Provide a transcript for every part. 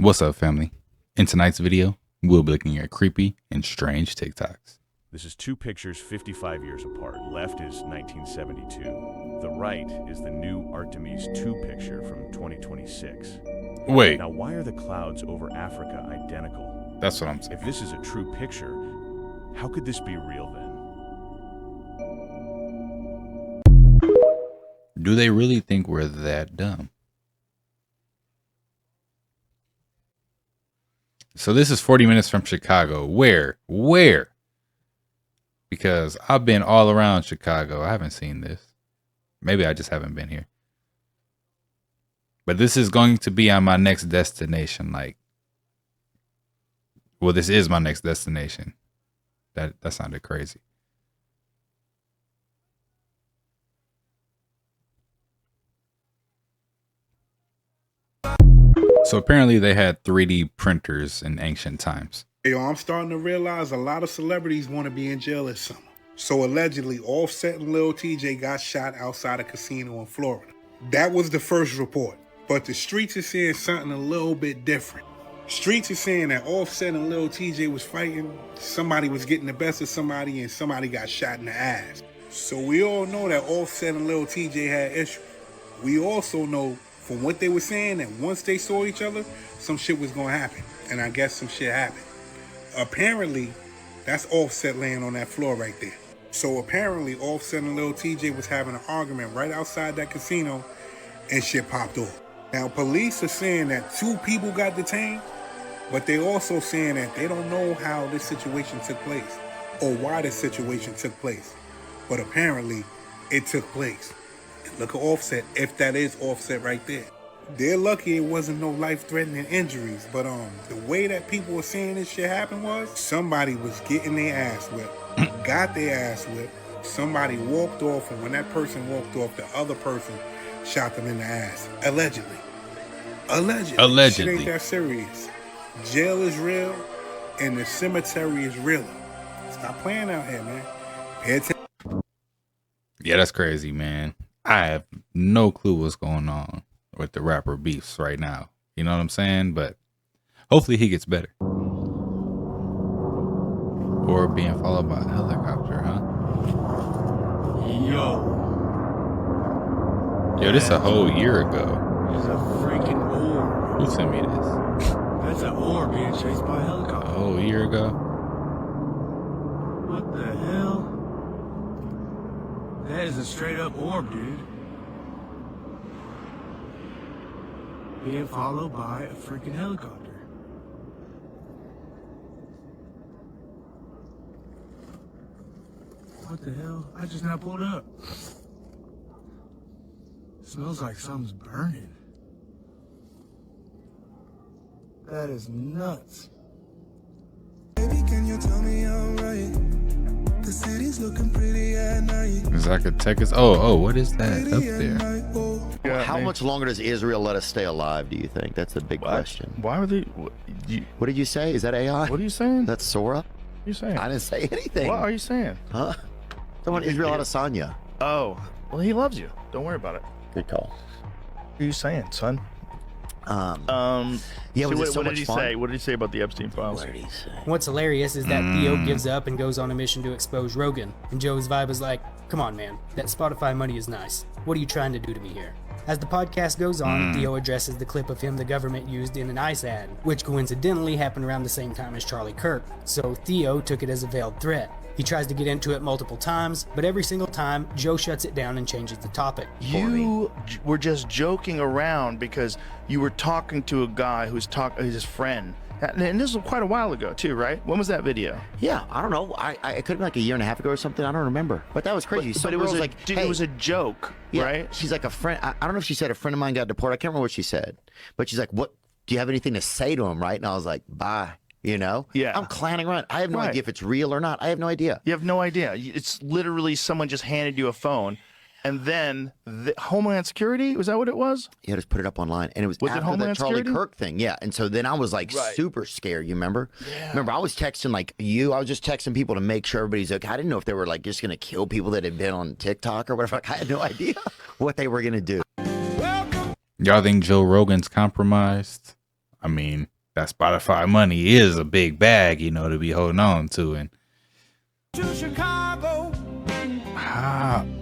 What's up, family? In tonight's video, we'll be looking at creepy and strange TikToks. This is two pictures 55 years apart. Left is 1972. The right is the new Artemis 2 picture from 2026. Wait, Now, why are the clouds over Africa identical? that's what I'm saying. If this is a true picture, how could this be real then? Do they really think we're that dumb? So this is 40 minutes from Chicago. Where? Because I've been all around Chicago. I haven't seen this. Maybe I just haven't been here. But this is going to be on my next destination. Well, this is my next destination. That sounded crazy. So apparently they had 3D printers in ancient times. Yo, I'm starting to realize a lot of celebrities want to be in jail this summer. So allegedly, Offset and Lil TJ got shot outside a casino in Florida. That was the first report. But the streets are saying something a little bit different. Streets are saying that Offset and Lil TJ was fighting, somebody was getting the best of somebody, and somebody got shot in the ass. So we all know that Offset and Lil TJ had issues. We also know from what they were saying that once they saw each other, some shit was gonna happen. And I guess some shit happened. Apparently, that's Offset laying on that floor right there. So apparently, Offset and Lil TJ was having an argument right outside that casino, and shit popped off. Now, police are saying that 2 people got detained, but they also saying that they don't know how this situation took place or why this situation took place. But apparently, it took place. And look at Offset, if that is Offset right there. They're lucky it wasn't no life-threatening injuries, but the way that people were saying this shit happened was somebody was getting their ass whipped, got their ass whipped, somebody walked off, and when that person walked off, the other person shot them in the ass. Allegedly. Shit ain't that serious. Jail is real, and the cemetery is realer. Stop playing out here, man. Pay attention. Yeah, that's crazy, man. I have no clue what's going on with the rapper beefs right now. You know what I'm saying? But hopefully he gets better. Or being followed by a helicopter, huh? Yo, this a whole year ago. It's a freaking orb. Who sent me this? That's an orb being chased by a helicopter. A whole year ago? What the hell? That is a straight up orb, dude. Being followed by a freaking helicopter. What the hell? I just now pulled up. Smells like something's burning. That is nuts. Baby, can you tell me I'm right? The city's looking pretty at night. Zacatecas. Oh, what is that up there? How much longer does Israel let us stay alive, do you think? That's the big question. Why are they? What did you say? Is that AI? What are you saying? That's Sora? What are you saying? I didn't say anything. What are you saying? Huh? Someone Israel Adesanya. Oh, well, he loves you. Don't worry about it. Good call. What are you saying, son? Yeah, So was what, it so what much did he fun? say? What did he say about the Epstein files? What did he say? What's hilarious is that Theo gives up and goes on a mission to expose Rogan, and Joe's vibe is like, come on, man, that Spotify money is nice. What are you trying to do to me here? As the podcast goes on, Theo addresses the clip of him the government used in an ICE ad, which coincidentally happened around the same time as Charlie Kirk, so Theo took it as a veiled threat. He tries to get into it multiple times, but every single time, Joe shuts it down and changes the topic. You were just joking around because you were talking to a guy who's his friend. And this was quite a while ago, too, right? When was that video? Yeah, I don't know. It could have been like a year and a half ago or something. I don't remember. But that was crazy. But it was like, dude, it was a joke, right? She's like a friend. I don't know if she said a friend of mine got deported. I can't remember what she said. But she's like, what? Do you have anything to say to him, right? And I was like, bye. You know? Yeah. I'm clanning around. I have no idea if it's real or not. I have no idea. You have no idea. It's literally someone just handed you a phone. And then the Homeland Security, was that what it was? Yeah, just put it up online. And it was after Homeland the Charlie Security? Kirk thing. Yeah. And so then I was like super scared, you remember? Yeah. Remember, I was texting like you. I was just texting people to make sure everybody's okay. I didn't know if they were like just going to kill people that had been on TikTok or whatever. Like, I had no idea what they were going to do. Y'all think Joe Rogan's compromised? I mean, that Spotify money is a big bag, you know, to be holding on to. And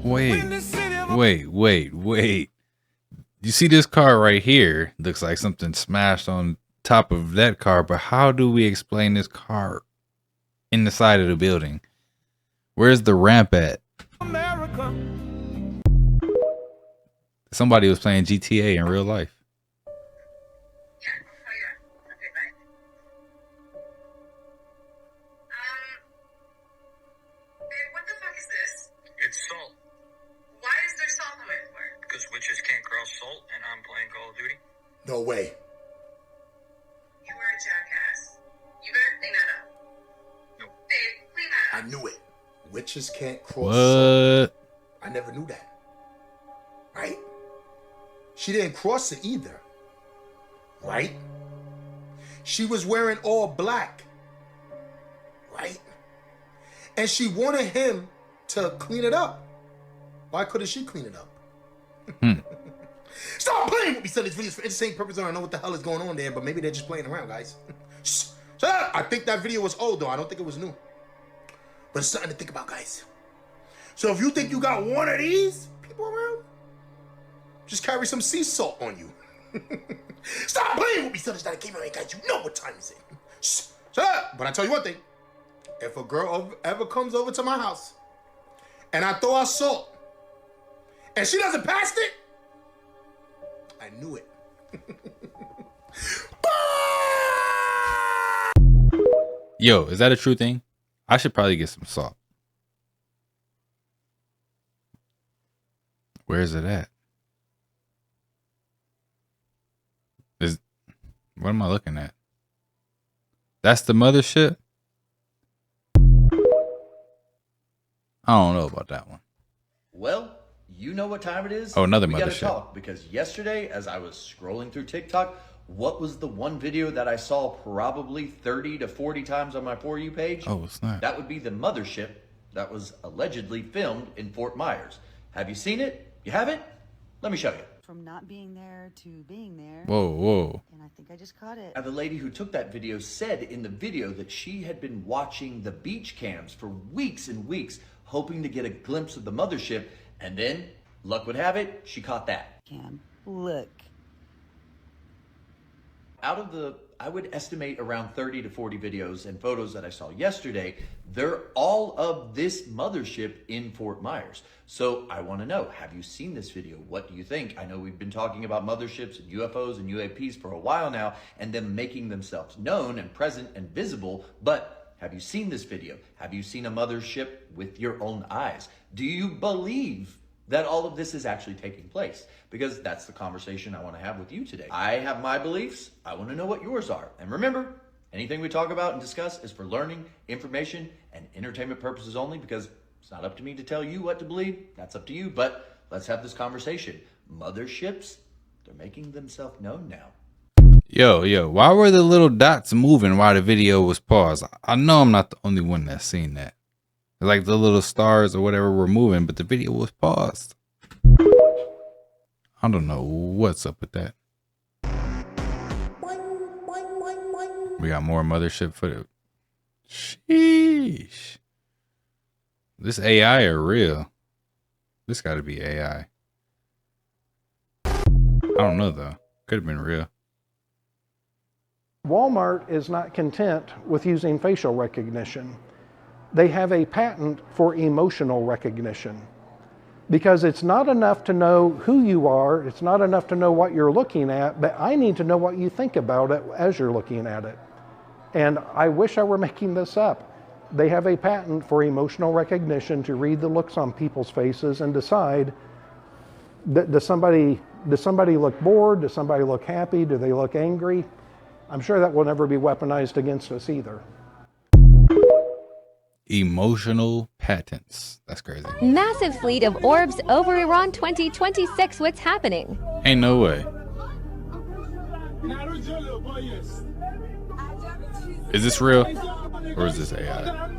wait. You see this car right here? Looks like something smashed on top of that car, but how do we explain this car in the side of the building? Where's the ramp at? America. Somebody was playing GTA in real life. What the fuck is this? It's salt. Why is there salt everywhere? Because witches can't grow salt, and I'm playing Call of Duty. No way. You were a jackass. You better clean that up. No. Dave, clean that up. I knew it. Witches can't cross What? salt. I never knew that. Right? She didn't cross it either. Right? She was wearing all black. Right? And she wanted him to clean it up. Why couldn't she clean it up? Stop playing with me, son. This video's for entertainment purposes. I don't know what the hell is going on there, but maybe they're just playing around, guys. Shut up. I think that video was old, though. I don't think it was new. But it's something to think about, guys. So if you think you got one of these people around, just carry some sea salt on you. Stop playing with me, son. It's not a game, guys. You know what time is it. Shut up. But I tell you one thing. If a girl ever comes over to my house and I throw out salt and she doesn't pass it, I knew it. Yo, is that a true thing? I should probably get some salt. Where is it at? What am I looking at? That's the mothership? I don't know about that one. Well, you know what time it is? Oh, another we gotta mothership. talk, because yesterday, as I was scrolling through TikTok, what was the one video that I saw probably 30 to 40 times on my For You page? Oh, snap. That would be the mothership that was allegedly filmed in Fort Myers. Have you seen it? You haven't? Let me show you. From not being there to being there. Whoa. And I think I just caught it. Now, the lady who took that video said in the video that she had been watching the beach cams for weeks and weeks, hoping to get a glimpse of the mothership, and then, luck would have it, she caught that. Cam, look. Out of the, I would estimate around 30 to 40 videos and photos that I saw yesterday, they're all of this mothership in Fort Myers. So I want to know, have you seen this video? What do you think? I know we've been talking about motherships and UFOs and UAPs for a while now, and them making themselves known and present and visible, but have you seen this video? Have you seen a mothership with your own eyes? Do you believe that all of this is actually taking place? Because that's the conversation I want to have with you today. I have my beliefs. I want to know what yours are. And remember, anything we talk about and discuss is for learning, information, and entertainment purposes only, because it's not up to me to tell you what to believe. That's up to you. But let's have this conversation. Motherships, they're making themselves known now. Yo, why were the little dots moving while the video was paused? I know I'm not the only one that's seen that. Like the little stars or whatever were moving, but the video was paused. I don't know what's up with that. We got more mothership footage. Sheesh. This AI are real. This got to be AI. I don't know though. Could have been real. Walmart is not content with using facial recognition. They have a patent for emotional recognition, because it's not enough to know who you are, it's not enough to know what you're looking at, but I need to know what you think about it as you're looking at it. And I wish I were making this up. They have a patent for emotional recognition to read the looks on people's faces and decide, does somebody look bored? Does somebody look happy? Do they look angry? I'm sure that will never be weaponized against us either. Emotional patents. That's crazy. Massive fleet of orbs over Iran 2026. What's happening? Ain't no way. Is this real? Or is this AI?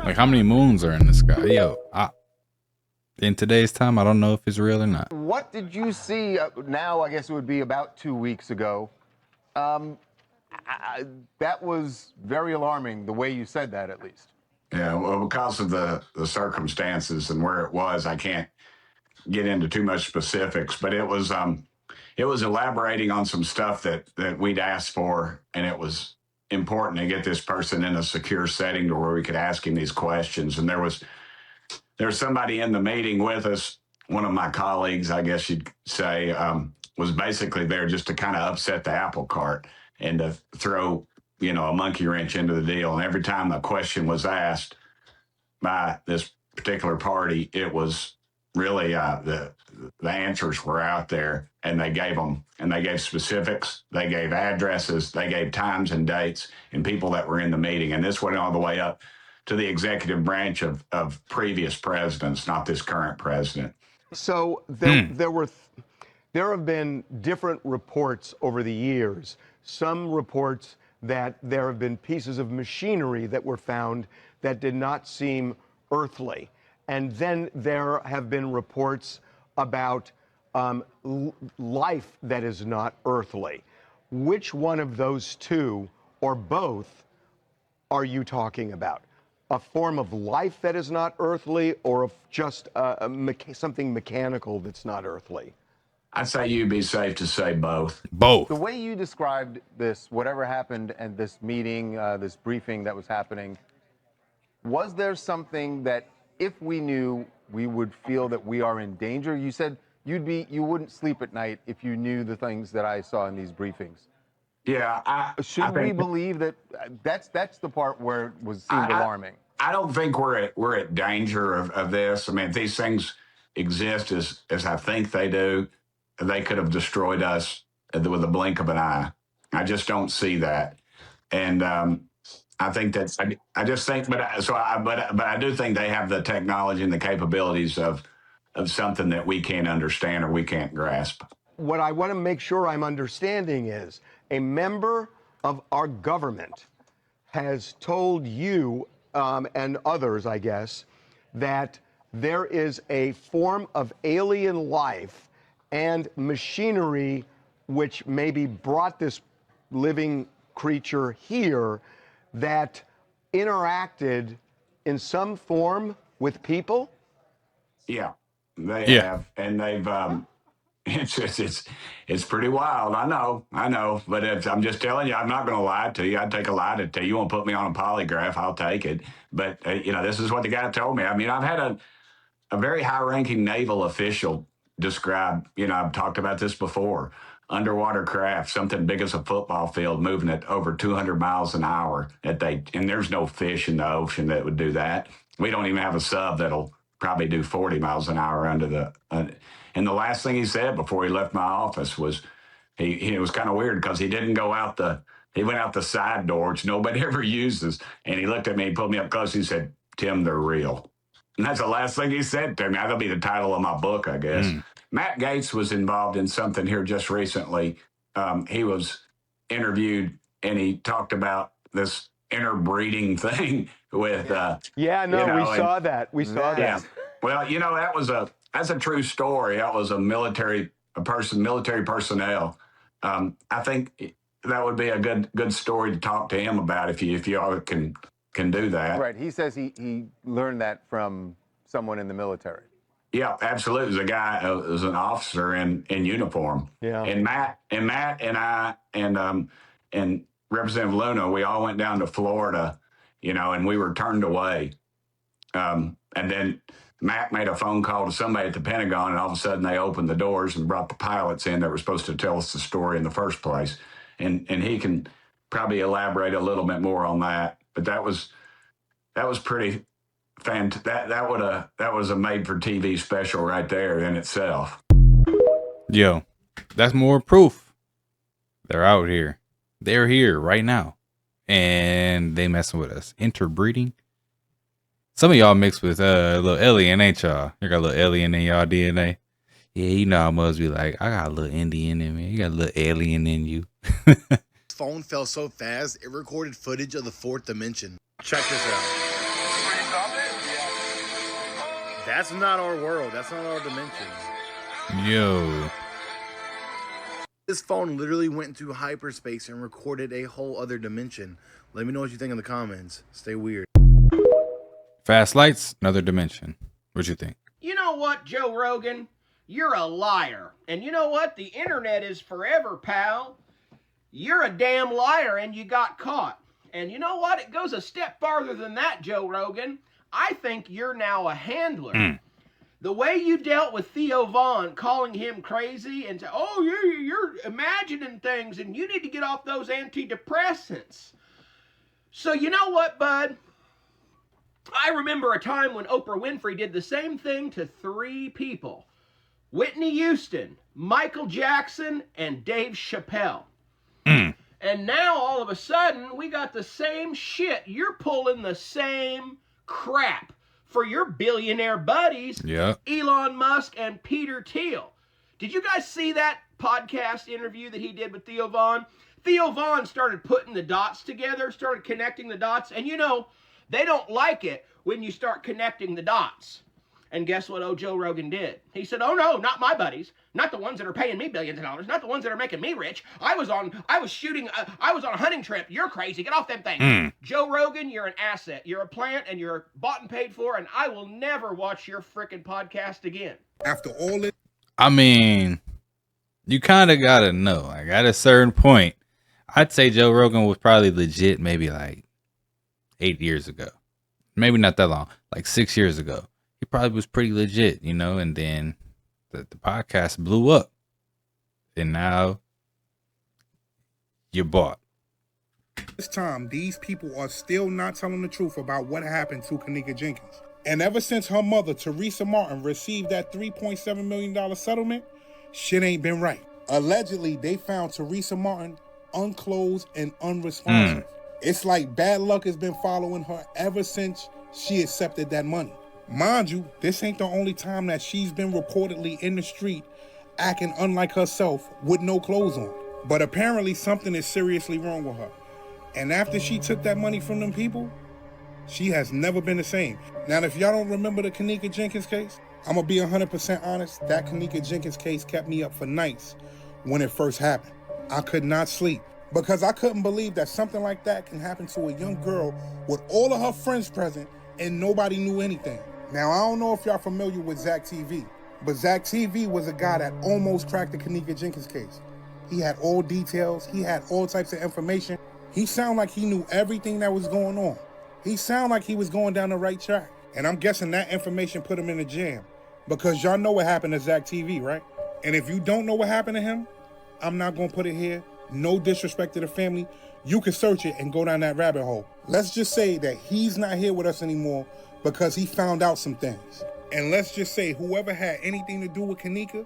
Like, how many moons are in the sky? Yo, in today's time, I don't know if it's real or not. What did you see now? I guess it would be about 2 weeks ago. That was very alarming, the way you said that, at least. Yeah, well, because of the circumstances and where it was, I can't get into too much specifics, but it was elaborating on some stuff that we'd asked for, and it was important to get this person in a secure setting to where we could ask him these questions. And there was somebody in the meeting with us, one of my colleagues, I guess you'd say, was basically there just to kind of upset the apple cart and to throw, a monkey wrench into the deal. And every time a question was asked by this particular party, it was really the answers were out there, and they gave them, and they gave specifics, they gave addresses, they gave times and dates and people that were in the meeting. And this went all the way up to the executive branch of previous presidents, not this current president. So there have been different reports over the years. Some reports that there have been pieces of machinery that were found that did not seem earthly. And then there have been reports about life that is not earthly. Which one of those two, or both, are you talking about? A form of life that is not earthly, or just something mechanical that's not earthly? I'd say you'd be safe to say both. Both. The way you described this, whatever happened at this meeting, this briefing that was happening, was there something that if we knew, we would feel that we are in danger? You said you wouldn't sleep at night if you knew the things that I saw in these briefings. Yeah, should we believe that? That's the part where it seemed alarming. I don't think we're at danger of this. I mean, if these things exist as I think they do, they could have destroyed us with a blink of an eye. I just don't see that, and I think that's. I just think, but I do think they have the technology and the capabilities of something that we can't understand or we can't grasp. What I want to make sure I'm understanding is a member of our government has told you and others, I guess, that there is a form of alien life and machinery which maybe brought this living creature here that interacted in some form with people? Yeah, they have, and they've. It's pretty wild. I know, but I'm just telling you, I'm not going to lie to you. I'd take a lie to tell you. You want to put me on a polygraph, I'll take it. But this is what the guy told me. I mean, I've had a very high-ranking naval official describe. I've talked about this before. Underwater craft, something big as a football field, moving at over 200 miles an hour. And there's no fish in the ocean that would do that. We don't even have a sub that'll probably do 40 miles an hour under the. And the last thing he said before he left my office was, it was kind of weird because he didn't go out he went out the side door, which nobody ever uses. And he looked at me, he pulled me up close. He said, "Tim, they're real." And that's the last thing he said to me. That'll be the title of my book, I guess. Matt Gaetz was involved in something here just recently. He was interviewed and he talked about this interbreeding thing with. We saw that. We saw that. Well, that's a true story. That was military personnel. I think that would be a good story to talk to him about if you all can do that. Right. He says he learned that from someone in the military. Yeah, absolutely. It was a guy, it was an officer in uniform. Yeah. And Matt and I and Representative Luna, we all went down to Florida, and we were turned away. And then Matt made a phone call to somebody at the Pentagon, and all of a sudden they opened the doors and brought the pilots in that were supposed to tell us the story in the first place. And he can probably elaborate a little bit more on that. But that was pretty fantastic. That was a made-for-TV special right there in itself. Yo, that's more proof. They're out here. They're here right now, and they messing with us. Interbreeding. Some of y'all mixed with a little alien, ain't y'all? You got a little alien in y'all DNA. Yeah, how must be like, I got a little Indian in me. You got a little alien in you. phone fell so fast, it recorded footage of the fourth dimension. Check this out. That's not our world. That's not our dimension. Yo. This phone literally went into hyperspace and recorded a whole other dimension. Let me know what you think in the comments. Stay weird. Fast lights, another dimension. What you think? You know what, Joe Rogan? You're a liar. And you know what? The internet is forever, pal. You're a damn liar and you got caught. And you know what? It goes a step farther than that, Joe Rogan. I think you're now a handler. The way you dealt with Theo Vaughn, calling him crazy and say, oh, you're imagining things and you need to get off those antidepressants. So you know what, bud? I remember a time when Oprah Winfrey did the same thing to 3 people. Whitney Houston, Michael Jackson, and Dave Chappelle. And now, all of a sudden, we got the same shit. You're pulling the same crap for your billionaire buddies, Elon Musk and Peter Thiel. Did you guys see that podcast interview that he did with Theo Vaughn? Theo Vaughn started putting the dots together, started connecting the dots, and you know, they don't like it when you start connecting the dots. And guess what Joe Rogan did? He said, oh no, not my buddies. Not the ones that are paying me billions of dollars. Not the ones that are making me rich. I was on a hunting trip. You're crazy. Get off them things. Joe Rogan, you're an asset. You're a plant and you're bought and paid for, and I will never watch your frickin' podcast again. After all it, I mean, you kind of got to know. Like, at a certain point, I'd say Joe Rogan was probably legit maybe like 8 years ago. Maybe not that long. Like 6 years ago. He probably was pretty legit, you know, and then the podcast blew up. And now you're bought. This time, these people are still not telling the truth about what happened to Kenneka Jenkins. And ever since her mother, Teresa Martin, received that $3.7 million settlement, shit ain't been right. Allegedly, they found Teresa Martin unclothed and unresponsive. It's like bad luck has been following her ever since she accepted that money. Mind you, this ain't the only time that she's been reportedly in the street acting unlike herself with no clothes on. But apparently something is seriously wrong with her. And after she took that money from them people, she has never been the same. Now, if y'all don't remember the Kenneka Jenkins case, I'm gonna be 100% honest, that Kenneka Jenkins case kept me up for nights when it first happened. I could not sleep because I couldn't believe that something like that can happen to a young girl with all of her friends present and nobody knew anything. Now, I don't know if y'all familiar with Zach TV, but Zach TV was a guy that almost cracked the Kenneka Jenkins case. He had all details. He had all types of information. He sounded like he knew everything that was going on. He sounded like he was going down the right track. And I'm guessing that information put him in a jam because y'all know what happened to Zach TV, right? And if you don't know what happened to him, I'm not going to put it here. No disrespect to the family. You can search it and go down that rabbit hole. Let's just say that he's not here with us anymore because he found out some things. And let's just say whoever had anything to do with Kenneka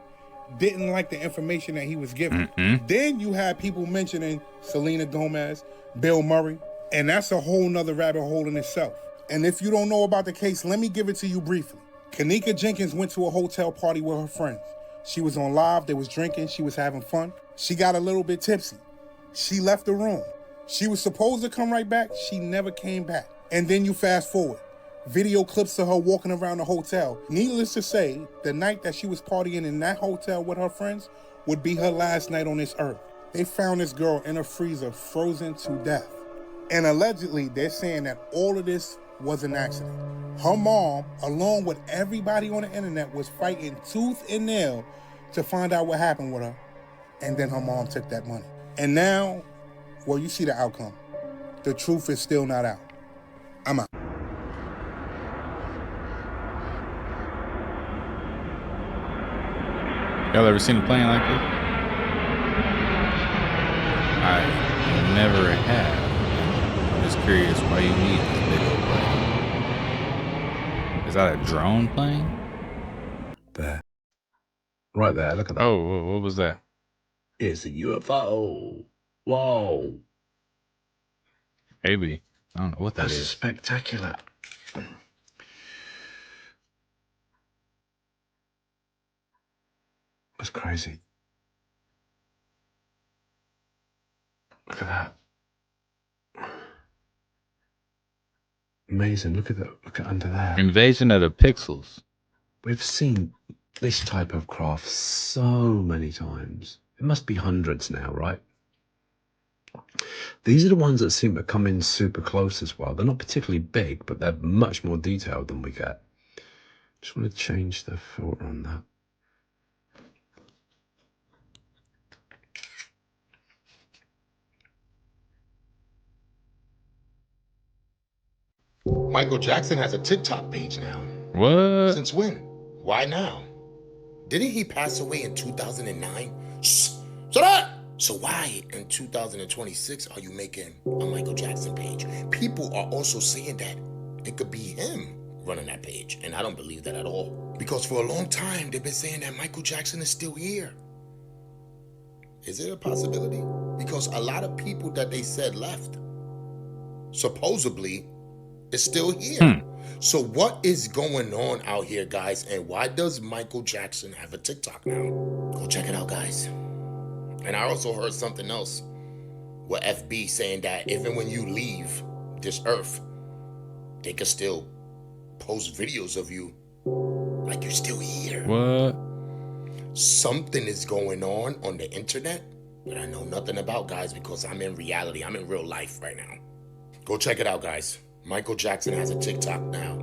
didn't like the information that he was given. Then you had people mentioning Selena Gomez, Bill Murray, and that's a whole nother rabbit hole in itself. And if you don't know about the case, let me give it to you briefly. Kenneka Jenkins went to a hotel party with her friends. She was on live, they was drinking, she was having fun. She got a little bit tipsy. She left the room. She was supposed to come right back, she never came back. And then you fast forward. Video clips of her walking around the hotel. Needless to say, the night that she was partying in that hotel with her friends would be her last night on this earth. They found this girl in a freezer, frozen to death. And allegedly, they're saying that all of this was an accident. Her mom, along with everybody on the internet, was fighting tooth and nail to find out what happened with her. And then her mom took that money. And now, well, you see the outcome. The truth is still not out. I'm out. Y'all ever seen a plane like this? I never have. I'm just curious why you need this big old plane. Is that a drone plane? There. Right there, look at that. Oh, what was that? It's a UFO. Whoa. Maybe. I don't know what that That's is. spectacular. That's crazy. Look at that. Amazing. Look at that. Look at under there. Invasion of the Pixels. We've seen this type of craft so many times. It must be hundreds now, right? These are the ones that seem to come in super close as well. They're not particularly big, but they're much more detailed than we get. Just want to change the filter on that. Michael Jackson has a TikTok page now. What? Since when? Why now? Didn't he pass away in 2009? Shh! Shut up! So why in 2026 are you making a Michael Jackson page? People are also saying that it could be him running that page, and I don't believe that at all. Because for a long time, they've been saying that Michael Jackson is still here. Is it a possibility? Because a lot of people that they said left, supposedly, is still here. So what is going on out here, guys? And why does Michael Jackson have a TikTok now? Go check it out, guys. And I also heard something else with FB saying that even when you leave this earth, they can still post videos of you like you're still here. What? Something is going on the internet that I know nothing about, guys, because I'm in reality. I'm in real life right now. Go check it out, guys. Michael Jackson has a TikTok now,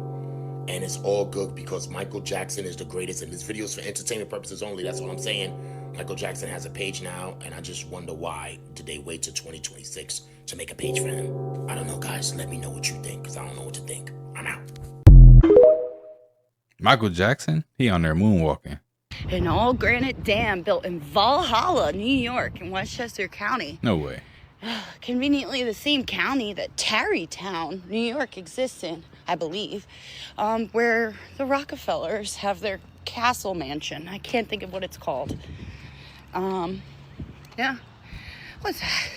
and it's all good because Michael Jackson is the greatest, and this video is for entertainment purposes only. That's all I'm saying. Michael Jackson has a page now, and I just wonder why did they wait till 2026 to make a page for him? I don't know, guys. Let me know what you think, because I don't know what to think. I'm out. Michael Jackson? He on there moonwalking. An all-granite dam built in Valhalla, New York, in Westchester County. No way. Conveniently the same county that Tarrytown, New York exists in, I believe, where the Rockefellers have their castle mansion. I can't think of what it's called. Yeah. What's that?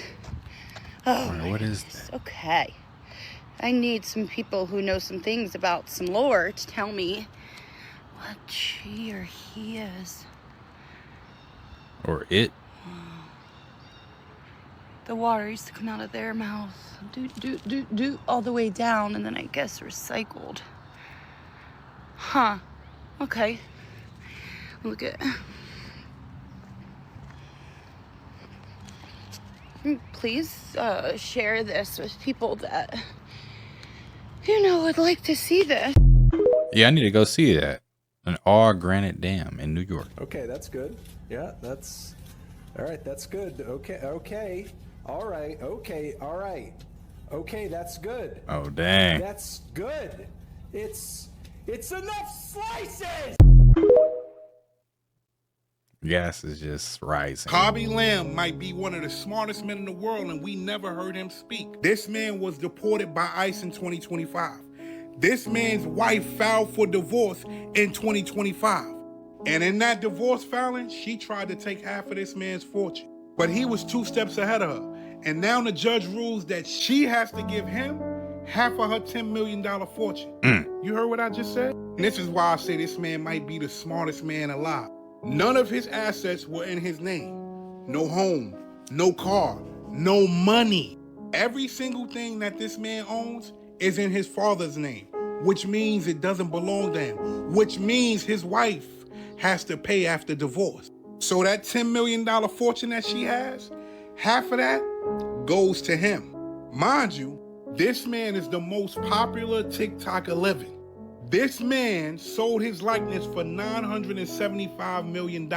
Oh, what is that? Okay. I need some people who know some things about some lore to tell me what she or he is. Or it. The water used to come out of their mouth, all the way down, and then I guess recycled. Huh. Okay. Look at. Please share this with people that would like to see this. Yeah, I need to go see that. An all granite dam in New York. Okay, that's good. Yeah, that's all right. That's good. Okay. All right. Okay. All right. Okay, that's good. Oh, dang. That's good. It's enough slices. Gas is just rising. Khaby Lame might be one of the smartest men in the world, and we never heard him speak. This man was deported by ICE in 2025. This man's wife filed for divorce in 2025. And in that divorce filing, she tried to take half of this man's fortune. But he was 2 steps ahead of her. And now the judge rules that she has to give him half of her $10 million fortune. You heard what I just said? And this is why I say this man might be the smartest man alive. None of his assets were in his name. No home, no car, no money. Every single thing that this man owns is in his father's name, which means it doesn't belong to him, which means his wife has to pay after divorce. So that $10 million fortune that she has, half of that goes to him. Mind you, this man is the most popular TikToker living. This man sold his likeness for $975 million.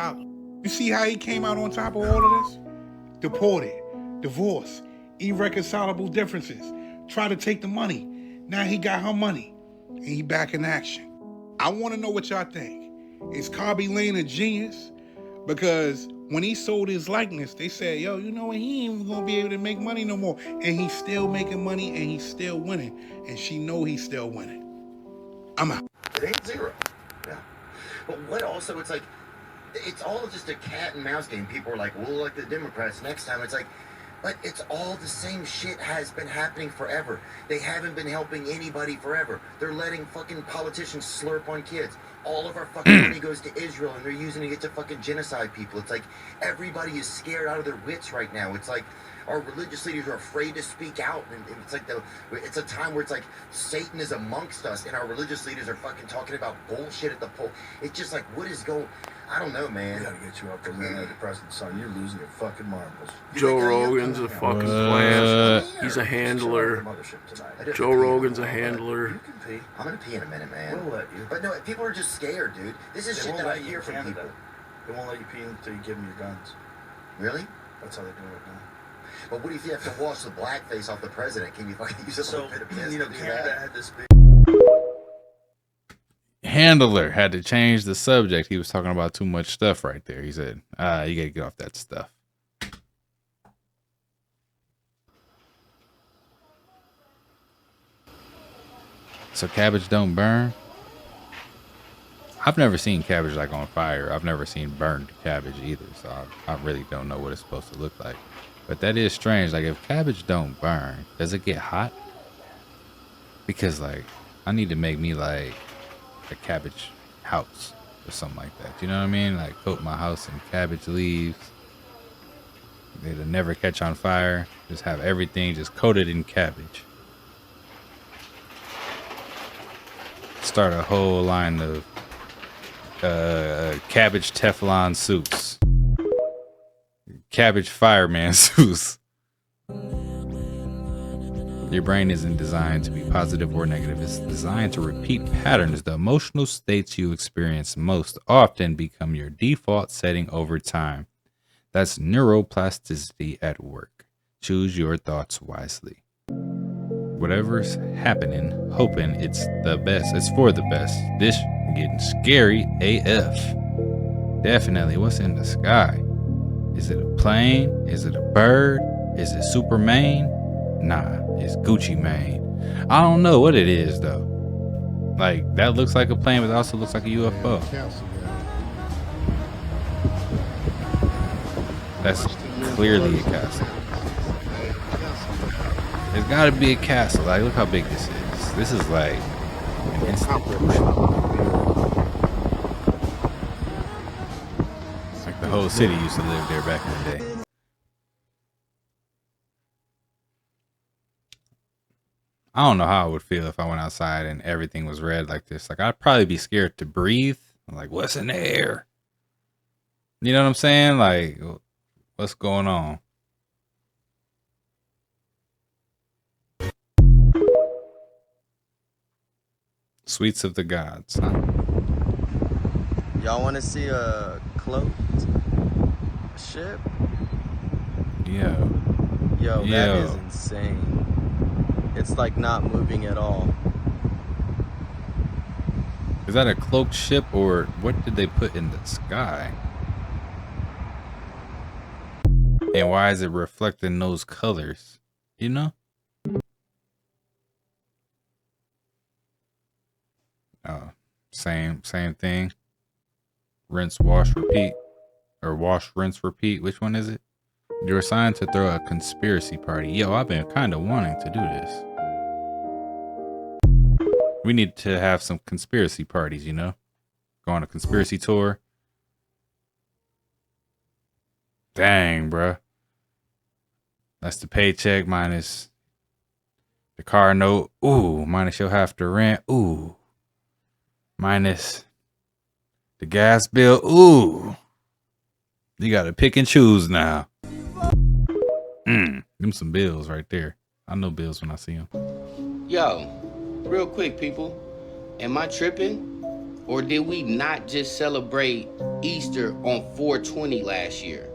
You see how he came out on top of all of this? Deported, divorce, irreconcilable differences, try to take the money. Now he got her money, and he back in action. I want to know what y'all think. Is Khaby Lame a genius? Because when he sold his likeness, they said, yo, you know what, he ain't even gonna be able to make money no more. And he's still making money, and he's still winning. And she know he's still winning. I'm out. It ain't zero. Yeah. But what also, it's like, it's all just a cat and mouse game. People are like, we'll elect the Democrats next time. It's like, but it's all the same shit has been happening forever. They haven't been helping anybody forever. They're letting fucking politicians slurp on kids. All of our fucking money goes to Israel, and they're using it to fucking genocide people. It's like everybody is scared out of their wits right now. It's like our religious leaders are afraid to speak out, and it's like it's a time where it's like Satan is amongst us, and our religious leaders are fucking talking about bullshit at the poll. It's just like, what is going? I don't know, man. We gotta get you off those antidepressants, son. You're losing your fucking marbles. Joe Rogan's a fucking plant. He's a handler. Joe Rogan's a handler. You can pee. I'm gonna pee in a minute, man. We'll let you. But no, people are just scared, dude. This is They shit won't that I let you hear in from Canada. people. They won't let you pee until you give them your guns. Really? That's how they do it now. But what if you have to wash the blackface off the president? Can you fucking use a little bit of piss to do Canada that? had this big. Handler had to change the subject. He was talking about too much stuff right there. He said, you gotta get off that stuff. So cabbage don't burn? I've never seen cabbage like on fire. I've never seen burned cabbage either. So I really don't know what it's supposed to look like. But that is strange. Like if cabbage don't burn, does it get hot? Because like I need to make me like a cabbage house or something like that. You know what I mean? Like coat my house in cabbage leaves. It'll never catch on fire. Just have everything just coated in cabbage. Start a whole line of cabbage Teflon suits. Cabbage fireman suits. Your brain isn't designed to be positive or negative. It's designed to repeat patterns. The emotional states you experience most often become your default setting over time. That's neuroplasticity at work. Choose your thoughts wisely. Whatever's happening, hoping it's the best. It's for the best. This getting scary AF. Definitely. What's in the sky? Is it a plane? Is it a bird? Is it Superman? Nah, it's Gucci Mane. I don't know what it is though. Like that looks like a plane, but it also looks like a UFO. That's clearly a castle. There's gotta be a castle. Like look how big this is. This is like an institution. Like the whole city used to live there back in the day. I don't know how I would feel if I went outside and everything was red like this. Like I'd probably be scared to breathe. I'm like, what's in the air? You know what I'm saying? Like, what's going on? Sweets of the gods, huh? Y'all want to see a cloaked ship? Yo, that is insane. It's like not moving at all. Is that a cloaked ship or what did they put in the sky? And why is it reflecting those colors? You know? Oh, same thing. Rinse, wash, repeat. Or wash, rinse, repeat. Which one is it? You're assigned to throw a conspiracy party. Yo, I've been kind of wanting to do this. We need to have some conspiracy parties, you know? Go on a conspiracy tour. Dang, bruh. That's the paycheck minus the car note. Ooh, minus you'll have to rent. Ooh. Minus the gas bill. Ooh. You got to pick and choose now. Them some bills right there. I know bills when I see them. Yo, real quick, people. Am I tripping? Or did we not just celebrate Easter on 4/20 last year?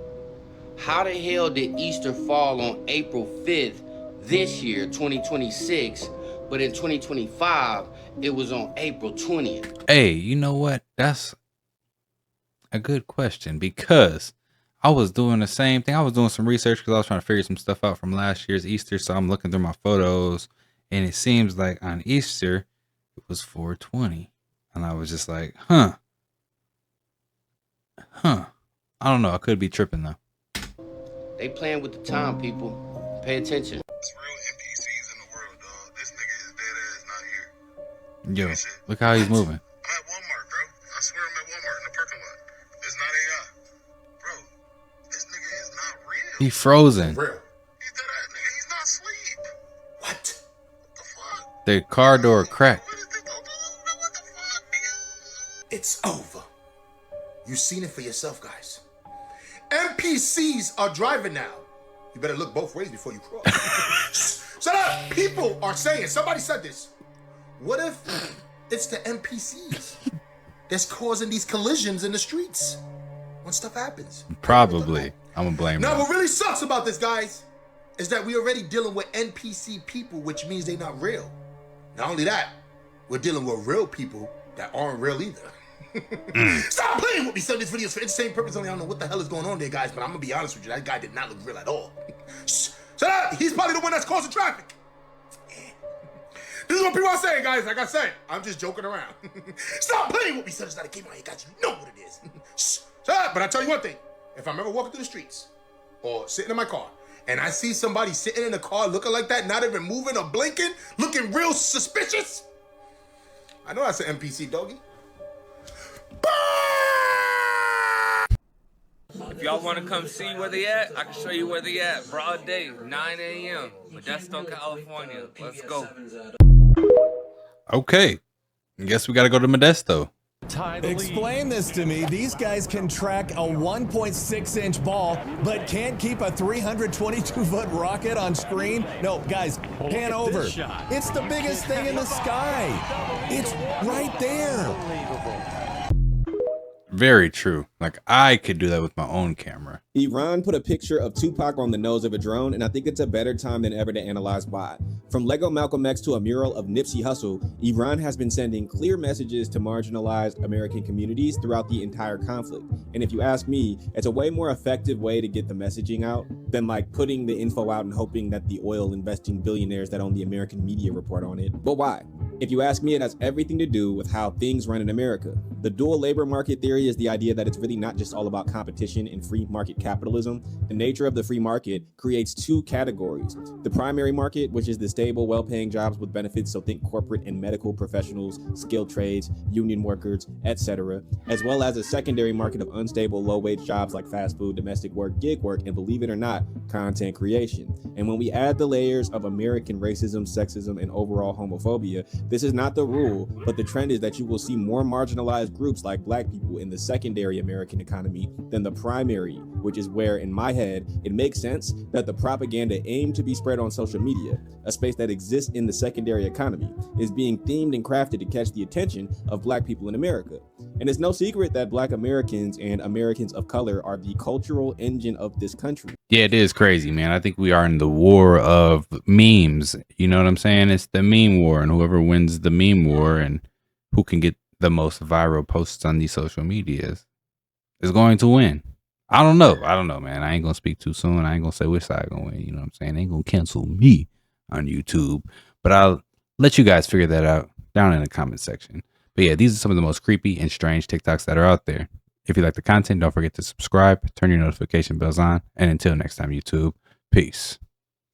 How the hell did Easter fall on April 5th this year, 2026, but in 2025, it was on April 20th? Hey, you know what? That's a good question because I was doing the same thing. I was doing some research because I was trying to figure some stuff out from last year's Easter. So I'm looking through my photos and it seems like on Easter, it was 4/20. And I was just like, huh. I don't know. I could be tripping though. They playing with the time, people. Pay attention. Yo, look how he's moving. He frozen. The car door cracked. It's over. You've seen it for yourself, guys. NPCs are driving now. You better look both ways before you cross. Shut up! People are saying, somebody said this. What if it's the NPCs that's causing these collisions in the streets when stuff happens? Probably. I'm gonna blame Now, them. what really sucks about this, guys, is that we're already dealing with NPC people, which means they're not real. Not only that, we're dealing with real people that aren't real either. Stop playing with me. Some of these videos for entertainment purpose only. I don't know what the hell is going on there, guys, but I'm gonna be honest with you. That guy did not look real at all. Shut up! He's probably the one that's causing traffic. This is what people are saying, guys. Like I said, I'm just joking around. Stop playing with me, son. It's not a game out here, guys. You know what it is. Shut up! But I tell you one thing: if I'm ever walking through the streets or sitting in my car and I see somebody sitting in a car looking like that, not even moving or blinking, looking real suspicious, I know that's an NPC, doggy. If y'all want to come see where they at, I can show you where they at. Broad day, 9 a.m. Modesto, California. Let's go. Okay. Guess we gotta go to Modesto. Explain this to me. These guys can track a 1.6-inch ball, but can't keep a 322-foot rocket on screen? No, guys, pan over. It's the biggest thing in the sky. It's right there. Very true. Like, I could do that with my own camera. Iran put a picture of Tupac on the nose of a drone, and I think it's a better time than ever to analyze why. From Lego Malcolm X to a mural of Nipsey Hussle, Iran has been sending clear messages to marginalized American communities throughout the entire conflict. And if you ask me, it's a way more effective way to get the messaging out than like putting the info out and hoping that the oil investing billionaires that own the American media report on it. But why? If you ask me, it has everything to do with how things run in America. The dual labor market theory is the idea that it's really not just all about competition and free market capitalism. The nature of the free market creates two categories. The primary market, which is the stable, well-paying jobs with benefits, so think corporate and medical professionals, skilled trades, union workers, etc., as well as a secondary market of unstable, low-wage jobs like fast food, domestic work, gig work, and believe it or not, content creation. And when we add the layers of American racism, sexism, and overall homophobia, this is not the rule, but the trend is that you will see more marginalized groups like Black people in the secondary American economy than the primary, which is where, in my head, it makes sense that the propaganda aimed to be spread on social media, a space that exists in the secondary economy, is being themed and crafted to catch the attention of Black people in America. And it's no secret that Black Americans and Americans of color are the cultural engine of this country. Yeah, it is crazy, man. I think we are in the war of memes. You know what I'm saying? It's the meme war, and whoever wins the meme war and who can get the most viral posts on these social medias is going to win. I don't know, man. I ain't gonna speak too soon. I ain't gonna say which side gonna win. You know what I'm saying? They ain't gonna cancel me on YouTube, but I'll let you guys figure that out down in the comment section. But yeah, these are some of the most creepy and strange TikToks that are out there. If you like the content, don't forget to subscribe, turn your notification bells on, and until next time, YouTube, peace.